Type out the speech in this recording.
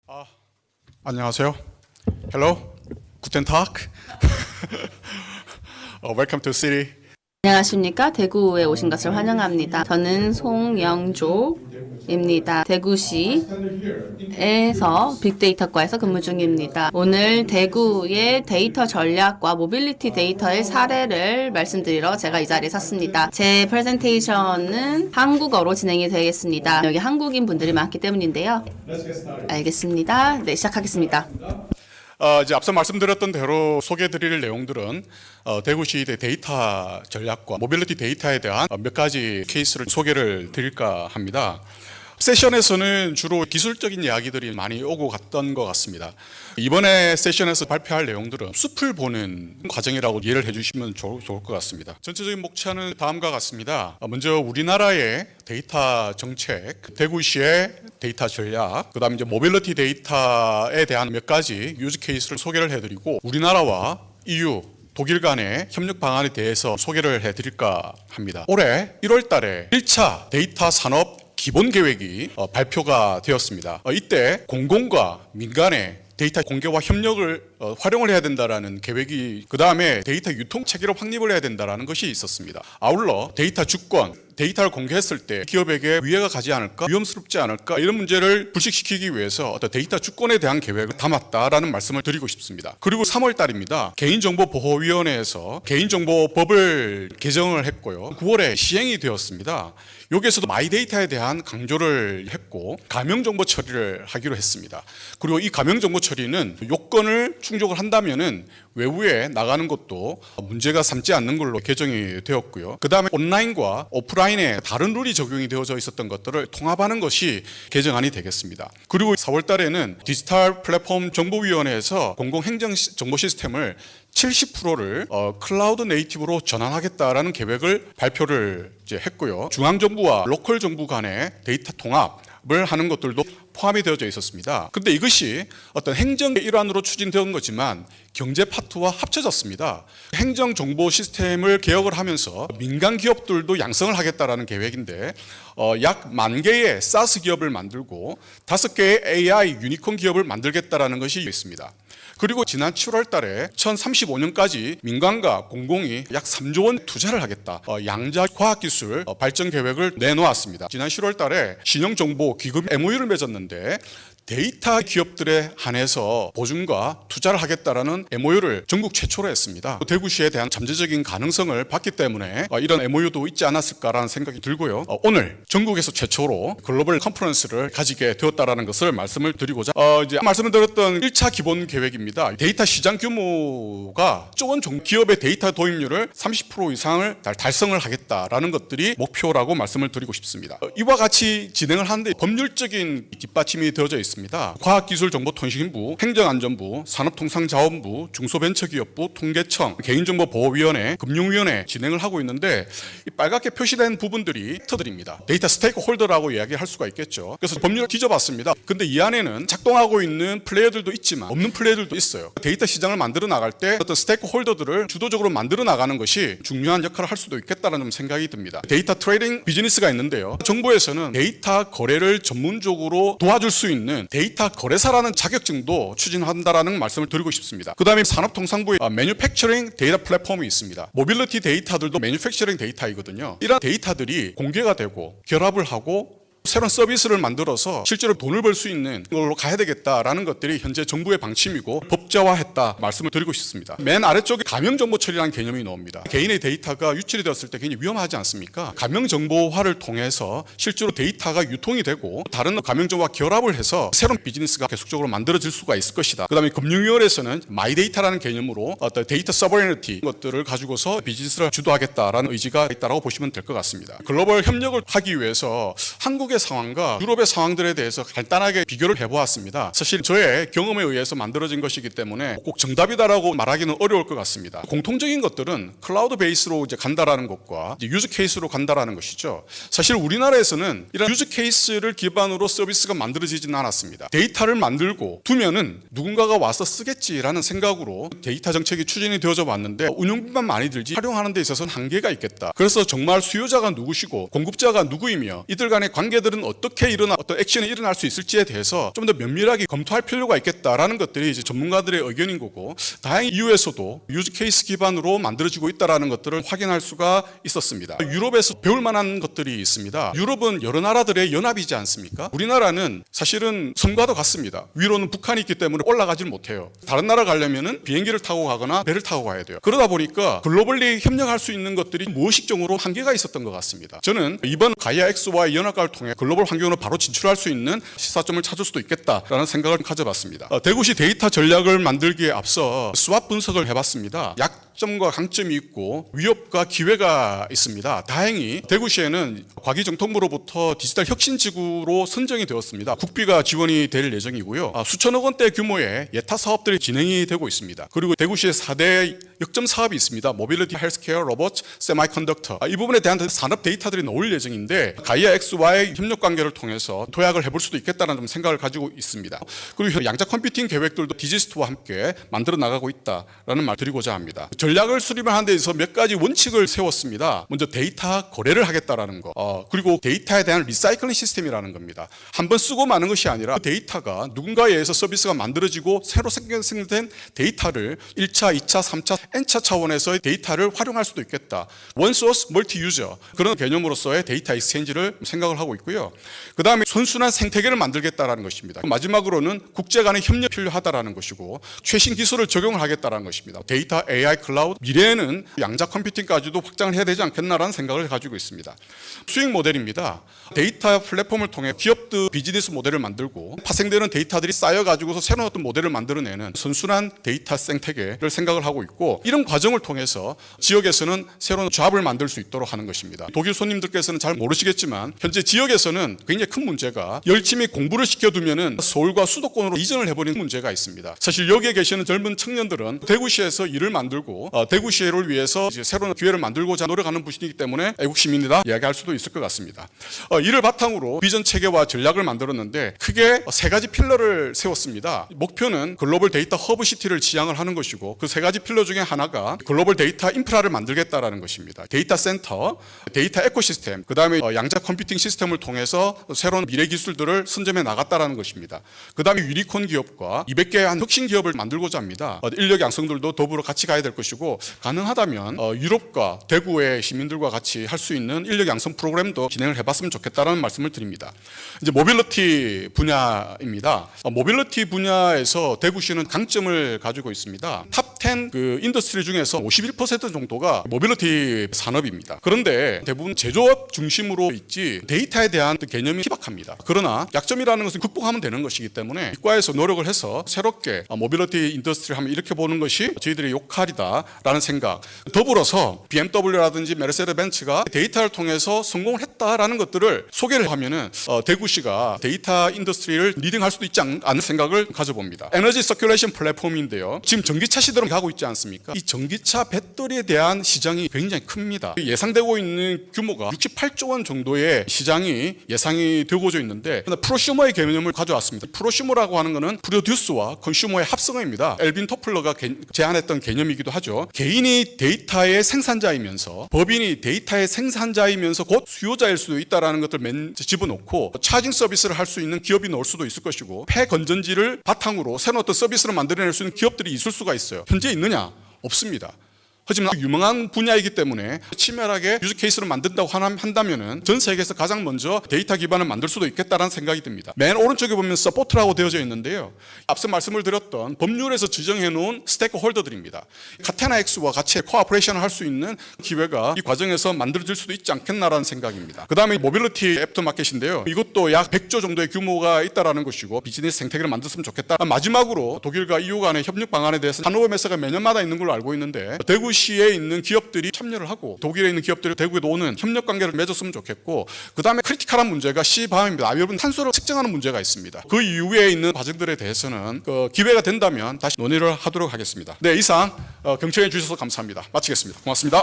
아, 안녕하세요. Hello, Guten Tag. Welcome to city. 안녕하십니까. 대구에 오신 것을 환영합니다. 저는 송영조입니다. 대구시에서 빅데이터과에서 근무 중입니다. 오늘 대구의 데이터 전략과 모빌리티 데이터의 사례를 말씀드리러 제가 이 자리에 섰습니다. 제 프레젠테이션은 한국어로 진행이 되겠습니다. 여기 한국인 분들이 많기 때문인데요. 알겠습니다. 네, 시작하겠습니다. 이제 앞서 말씀드렸던 대로 소개해드릴 내용들은 대구시 데이터 전략과 모빌리티 데이터에 대한 몇 가지 케이스를 소개를 드릴까 합니다. 세션에서는 주로 기술적인 이야기들이 많이 오고 갔던 것 같습니다. 이번에 세션에서 발표할 내용들은 숲을 보는 과정이라고 이해를 해주시면 좋을 것 같습니다. 전체적인 목차는 다음과 같습니다. 먼저 우리나라의 데이터 정책, 대구시의 데이터 전략, 그 다음에 이제 모빌리티 데이터에 대한 몇 가지 유즈 케이스를 소개를 해드리고 발표와 EU, 독일 간의 협력 방안에 대해서 소개를 해드릴까 합니다. 올해 1월 달에 1차 데이터 산업 기본 계획이 발표가 되었습니다. 이때 공공과 민간의 데이터 공개와 협력을 활용을 해야 된다라는 계획이, 그 다음에 데이터 유통 체계를 확립을 해야 된다라는 것이 있었습니다. 아울러 데이터 주권, 데이터를 공개했을 때 기업에게 위해가 가지 않을까, 위험스럽지 않을까, 이런 문제를 불식시키기 위해서 어떤 데이터 주권에 대한 계획을 담았다라는 말씀을 드리고 싶습니다. 그리고 3월 달입니다. 개인정보보호위원회에서 개인정보법을 개정을 했고요. 9월에 시행이 되었습니다. 여기에서도 마이데이터에 대한 강조를 했고 가명정보 처리를 하기로 했습니다. 그리고 이 가명정보 처리는 요건을 충족을 한다면은 외부에 나가는 것도 문제가 삼지 않는 걸로 개정이 되었고요. 그 다음에 온라인과 오프라인에 다른 룰이 적용이 되어져 있었던 것들을 통합하는 것이 개정안이 되겠습니다. 그리고 4월 달에는 디지털 플랫폼 정보위원회에서 공공행정정보 시스템을 70%를 클라우드 네이티브로 전환하겠다라는 계획을 발표를 이제 했고요. 중앙정부와 로컬 정부 간의 데이터 통합을 하는 것들도 포함이 되어져 있었습니다. 그런데 이것이 어떤 행정의 일환으로 추진되었던 거지만 경제 파트와 합쳐졌습니다. 행정정보 시스템을 개혁을 하면서 민간 기업들도 양성을 하겠다라는 계획인데 약 10,000개의 사스 기업을 만들고 5개의 AI 유니콘 기업을 만들겠다라는 것이 있습니다. 그리고 지난 7월 달에 2035년까지 민간과 공공이 약 3조 원 투자를 하겠다. 양자 과학기술 발전 계획을 내놓았습니다. 지난 10월 달에 신용정보기금 MOU를 맺었는데 데이터 기업들에 한해서 보증과 투자를 하겠다라는 MOU를 전국 최초로 했습니다. 대구시에 대한 잠재적인 가능성을 봤기 때문에 이런 MOU도 있지 않았을까라는 생각이 들고요. 오늘 전국에서 최초로 글로벌 컨퍼런스를 가지게 되었다는 것을 말씀을 드리고자 이제 말씀을 드렸던 1차 기본 계획입니다. 데이터 시장 규모가 조원 기업의 데이터 도입률을 30% 이상을 달성을 하겠다라는 것들이 목표라고 말씀을 드리고 싶습니다. 이와 같이 진행을 하는데 법률적인 뒷받침이 되어져 있습니다. 과학기술정보통신부, 행정안전부, 산업통상자원부, 중소벤처기업부, 통계청, 개인정보보호위원회, 금융위원회 진행을 하고 있는데 이 빨갛게 표시된 부분들이 섹터들입니다. 데이터 스테이크홀더라고 이야기할 수가 있겠죠. 그래서 법률을 뒤져봤습니다. 근데 이 안에는 작동하고 있는 플레이어들도 있지만 없는 플레이어들도 있어요. 데이터 시장을 만들어 나갈 때 어떤 스테이크홀더들을 주도적으로 만들어 나가는 것이 중요한 역할을 할 수도 있겠다는 생각이 듭니다. 데이터 트레이딩 비즈니스가 있는데요. 정부에서는 데이터 거래를 전문적으로 도와줄 수 있는 데이터 거래사라는 자격증도 추진한다라는 말씀을 드리고 싶습니다. 그 다음에 산업통상부의 매뉴팩처링 데이터 플랫폼이 있습니다. 모빌리티 데이터들도 매뉴팩처링 데이터이거든요. 이런 데이터들이 공개가 되고 결합을 하고 새로운 서비스를 만들어서 실제로 돈을 벌 수 있는 걸로 가야 되겠다라는 것들이 현재 정부의 방침이고 법제화했다 말씀을 드리고 싶습니다. 맨 아래쪽에 가명정보 처리라는 개념이 나옵니다. 개인의 데이터가 유출이 되었을 때 굉장히 위험하지 않습니까? 가명정보화를 통해서 실제로 데이터가 유통이 되고 다른 가명정보와 결합을 해서 새로운 비즈니스가 계속적으로 만들어질 수가 있을 것이다. 그 다음에 금융위원회에서는 마이데이터라는 개념으로 어떤 데이터 서버레니티 것들을 가지고서 비즈니스를 주도하겠다라는 의지가 있다고 보시면 될 것 같습니다. 글로벌 협력을 하기 위해서 한국의 상황과 유럽의 상황들에 대해서 간단하게 비교를 해보았습니다. 사실 저의 경험에 의해서 만들어진 것이기 때문에 꼭 정답이다라고 말하기는 어려울 것 같습니다. 공통적인 것들은 클라우드 베이스로 이제 간다라는 것과 이제 유즈 케이스로 간다라는 것이죠. 사실 우리나라에서는 이런 유즈 케이스를 기반으로 서비스가 만들어지지는 않았습니다. 데이터를 만들고 두면은 누군가가 와서 쓰겠지라는 생각으로 데이터 정책이 추진이 되어져 왔는데 운영비만 많이 들지 활용하는 데 있어서는 한계가 있겠다. 그래서 정말 수요자가 누구시고 공급자가 누구이며 이들 간의 관계 단계들은 어떻게 어떤 액션이 일어날 수 있을지에 대해서 좀 더 면밀하게 검토할 필요가 있겠다라는 것들이 이제 전문가들의 의견인 거고, 다행히 EU에서도 유즈 케이스 기반으로 만들어지고 있다라는 것들을 확인할 수가 있었습니다. 유럽에서 배울 만한 것들이 있습니다. 유럽은 여러 나라들의 연합이지 않습니까? 우리나라는 사실은 섬과도 같습니다. 위로는 북한이 있기 때문에 올라가질 못해요. 다른 나라 가려면은 비행기를 타고 가거나 배를 타고 가야 돼요. 그러다 보니까 글로벌리 협력할 수 있는 것들이 무의식적으로 한계가 있었던 것 같습니다. 저는 이번 가이아 X와 연합과를 통해 글로벌 환경으로 바로 진출할 수 있는 시사점을 찾을 수도 있겠다라는 생각을 가져봤습니다. 대구시 데이터 전략을 만들기에 앞서 스왑 분석을 해봤습니다. 약점과 강점이 있고 위협과 기회가 있습니다. 다행히 대구시에는 과기정통부로부터 디지털 혁신지구로 선정이 되었습니다. 국비가 지원이 될 예정이고요. 수천억 원대 규모의 예타 사업들이 진행이 되고 있습니다. 그리고 대구시에 4대 역점 사업이 있습니다. 모빌리티, 헬스케어, 로봇, 세마이컨덕터. 이 부분에 대한 산업 데이터들이 나올 예정인데 가이아 X와의 협력 관계를 통해서 도약을 해볼 수도 있겠다는 좀 생각을 가지고 있습니다. 그리고 양자 컴퓨팅 계획들도 디지스트와 함께 만들어 나가고 있다라는 말 드리고자 합니다. 전략을 수립하는 데 있어서 몇 가지 원칙을 세웠습니다. 먼저 데이터 거래를 하겠다라는 거, 그리고 데이터에 대한 리사이클링 시스템이라는 겁니다. 한번 쓰고 마는 것이 아니라 데이터가 누군가에 의해서 서비스가 만들어지고 새로 생성된 데이터를 1차, 2차, 3차, N차 차원에서의 데이터를 활용할 수도 있겠다. 원 소스, 멀티 유저, 그런 개념으로서의 데이터 익스체인지를 생각을 하고 있고요. 그 다음에 선순환 생태계를 만들겠다라는 것입니다. 마지막으로는 국제 간의 협력 필요하다라는 것이고, 최신 기술을 적용을 하겠다라는 것입니다. 데이터, AI, 클라우드, 미래에는 양자 컴퓨팅까지도 확장을 해야 되지 않겠나라는 생각을 가지고 있습니다. 수익 모델입니다. 데이터 플랫폼을 통해 기업들 비즈니스 모델을 만들고 파생되는 데이터들이 쌓여가지고서 새로운 어떤 모델을 만들어내는 선순환 데이터 생태계를 생각을 하고 있고, 이런 과정을 통해서 지역에서는 새로운 잡을 만들 수 있도록 하는 것입니다. 독일 손님들께서는 잘 모르시겠지만 현재 지역에서는 굉장히 큰 문제가 열심히 공부를 시켜두면은 서울과 수도권으로 이전을 해버리는 문제가 있습니다. 사실 여기에 계시는 젊은 청년들은 대구시에서 일을 만들고 대구시를 위해서 이제 새로운 기회를 만들고자 노력하는 분이기 때문에 애국시민이다 이야기할 수도 있을 것 같습니다. 이를 바탕으로 비전 체계와 전략을 만들었는데 크게 세 가지 필러를 세웠습니다. 목표는 글로벌 데이터 허브 시티를 지향을 하는 것이고, 그 세 가지 필러 중에 하나가 글로벌 데이터 인프라를 만들겠다라는 것입니다. 데이터 센터, 데이터 에코시스템, 그 다음에 양자 컴퓨팅 시스템을 통해서 새로운 미래 기술들을 선점해 나갔다라는 것입니다. 그 다음에 유니콘 기업과 200개 한 혁신 기업을 만들고자 합니다. 인력 양성들도 더불어 같이 가야 될 것이고, 가능하다면 유럽과 대구의 시민들과 같이 할 수 있는 인력 양성 프로그램도 진행을 해봤으면 좋겠다라는 말씀을 드립니다. 이제 모빌리티 분야입니다. 모빌리티 분야에서 대구시는 강점을 가지고 있습니다. 탑 10 그 인더스트리 중에서 51% 정도가 모빌리티 산업입니다. 그런데 대부분 제조업 중심으로 있지 데이터에 대한 개념이 희박합니다. 그러나 약점이라는 것은 극복하면 되는 것이기 때문에 이과에서 노력을 해서 새롭게 모빌리티 인더스트리 하면 이렇게 보는 것이 저희들의 역할이다라는 생각. 더불어서 BMW라든지 메르세데스 벤츠가 데이터를 통해서 성공을 했다라는 것들을 소개를 하면은 대구시가 데이터 인더스트리를 리딩할 수도 있지 않은 생각을 가져봅니다. 에너지 서큘레이션 플랫폼인데요. 지금 전기차 시대로 가고 있지 않습니까? 이 전기차 배터리에 대한 시장이 굉장히 큽니다. 예상되고 있는 규모가 68조 원 정도의 시장이 예상이 되고져 있는데, 프로슈머의 개념을 가져왔습니다. 프로슈머라고 하는 것은 프로듀스와 컨슈머의 합성어입니다. 엘빈 토플러가 제안했던 개념이기도 하죠. 개인이 데이터의 생산자이면서 법인이 데이터의 생산자이면서 곧 수요자일 수도 있다는 것들 집어넣고 차징 서비스를 할 수 있는 기업이 나올 수도 있을 것이고, 폐건전지를 바탕으로 새로운 어떤 서비스를 만들어낼 수 있는 기업들이 있을 수가 있어요. 현재 있느냐? 없습니다. 하지만 유명한 분야이기 때문에 치밀하게 유즈 케이스를 만든다고 한다면은 전 세계에서 가장 먼저 데이터 기반을 만들 수도 있겠다라는 생각이 듭니다. 맨 오른쪽에 보면 서포트라고 되어져 있는데요. 앞서 말씀을 드렸던 법률에서 지정해 놓은 스테이크 홀더들입니다. 카테나 X와 같이 코어퍼레이션을 할 수 있는 기회가 이 과정에서 만들어질 수도 있지 않겠나라는 생각입니다. 그 다음에 모빌리티 애프터마켓인데요. 이것도 약 100조 정도의 규모가 있다라는 것이고, 비즈니스 생태계를 만들었으면 좋겠다. 마지막으로 독일과 EU 간의 협력 방안에 대해서 하노버 메사가 매년마다 있는 걸로 알고 있는데, 대구시에 있는 기업들이 참여를 하고 독일에 있는 기업들이 대구에 오는 협력 관계를 맺었으면 좋겠고, 그 다음에 크리티컬한 문제가 C바움입니다. 여러분 탄소를 측정하는 문제가 있습니다. 그 이후에 있는 과정들에 대해서는 기회가 된다면 다시 논의를 하도록 하겠습니다. 네, 이상 경청해 주셔서 감사합니다. 마치겠습니다. 고맙습니다.